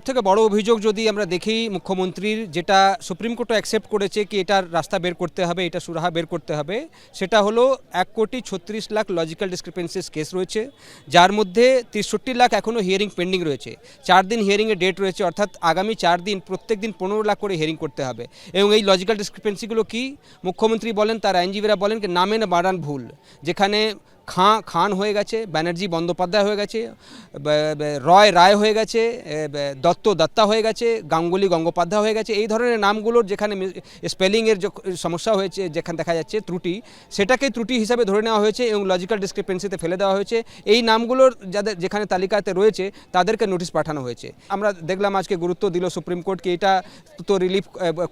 সবথেকে বড় অভিযোগ যদি আমরা দেখি মুখ্যমন্ত্রীর, যেটা সুপ্রিম কোর্টও অ্যাকসেপ্ট করেছে কি এটার রাস্তা বের করতে হবে, এটা সুরাহা বের করতে হবে, সেটা হলো 1,36,00,000 লজিক্যাল ডিসক্রিপেন্সিস কেস রয়েছে, যার মধ্যে 63 লাখ এখনও হিয়ারিং পেন্ডিং রয়েছে। 4 দিন হিয়ারিংয়ের ডেট রয়েছে, অর্থাৎ আগামী 4 দিন প্রত্যেক দিন 15 লাখ করে হিয়ারিং করতে হবে। এবং এই লজিক্যাল ডিসক্রিপেন্সিগুলো কি, মুখ্যমন্ত্রী বলেন, তার আইনজীবীরা বলেন কি নামে না বানান ভুল, যেখানে খান হয়ে গেছে, ব্যানার্জি বন্দ্যোপাধ্যায় হয়ে গেছে, রয় রায় হয়ে গেছে, দত্তা হয়ে গেছে, গাঙ্গুলি গঙ্গোপাধ্যায় হয়ে গেছে, এই ধরনের নামগুলোর যেখানে স্পেলিংয়ের সমস্যা হয়েছে, যেখানে দেখা যাচ্ছে ত্রুটি, সেটাকে ত্রুটি হিসাবে ধরে নেওয়া হয়েছে এবং লজিক্যাল ডিসক্রিপেন্সিতে ফেলে দেওয়া হয়েছে। এই নামগুলোর যাদের যেখানে তালিকাতে রয়েছে তাদেরকে নোটিশ পাঠানো হয়েছে। আমরা দেখলাম আজকে গুরুত্ব দিল সুপ্রিম কোর্টকে, এটা তো রিলিফ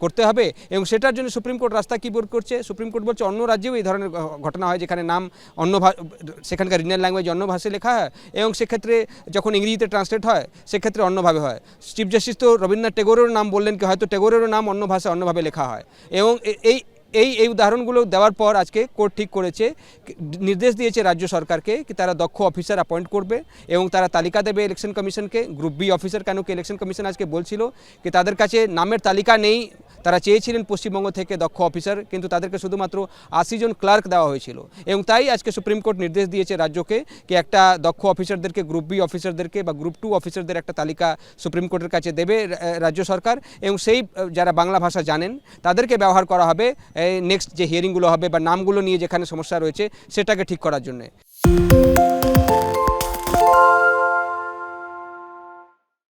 করতে হবে এবং সেটার জন্য সুপ্রিম কোর্ট রাস্তা কী বের করছে। সুপ্রিম কোর্ট বলছে অন্য রাজ্যেও এই ধরনের ঘটনা হয়, যেখানে নাম অন্য সেখানকার রিজনাল ল্যাঙ্গুয়েজ অন্য ভাষায় লেখা হয় এবং সেক্ষেত্রে যখন ইংরেজিতে ট্রান্সলেট হয় সেক্ষেত্রে অন্যভাবে হয়। চিফ জাস্টিস তো রবীন্দ্রনাথ টেগোরেরও নাম বললেন কি হয়তো টেগোরেরও নাম অন্য ভাষায় অন্যভাবে লেখা হয় এবং এই উদাহরণগুলো দেওয়ার পর আজকে কোর্ট ঠিক করেছে, নির্দেশ দিয়েছে রাজ্য সরকারকে কি তারা দক্ষ অফিসার অ্যাপয়েন্ট করবে এবং তারা তালিকা দেবে ইলেকশন কমিশনকে। গ্রুপ বি অফিসার কেন কি ইলেকশন কমিশন আজকে বলছিল কি তাদের কাছে নামের তালিকা নেই, তারা চেয়েছিলেন পশ্চিমবঙ্গ থেকে দক্ষ অফিসার, কিন্তু তাদেরকে শুধুমাত্র 80 জন ক্লার্ক দেওয়া হয়েছিল এবং তাই আজকে সুপ্রিম কোর্ট নির্দেশ দিয়েছে রাজ্যকে কি একটা দক্ষ অফিসারদেরকে, গ্রুপ বি অফিসারদেরকে বা গ্রুপ 2 অফিসারদের একটা তালিকা সুপ্রিম কোর্টের কাছে দেবে রাজ্য সরকার এবং সেই যারা বাংলা ভাষা জানেন তাদেরকে ব্যবহার করা হবে নেক্সট যে হিয়ারিংগুলো হবে বা নামগুলো নিয়ে যেখানে সমস্যা রয়েছে সেটাকে ঠিক করার জন্যে।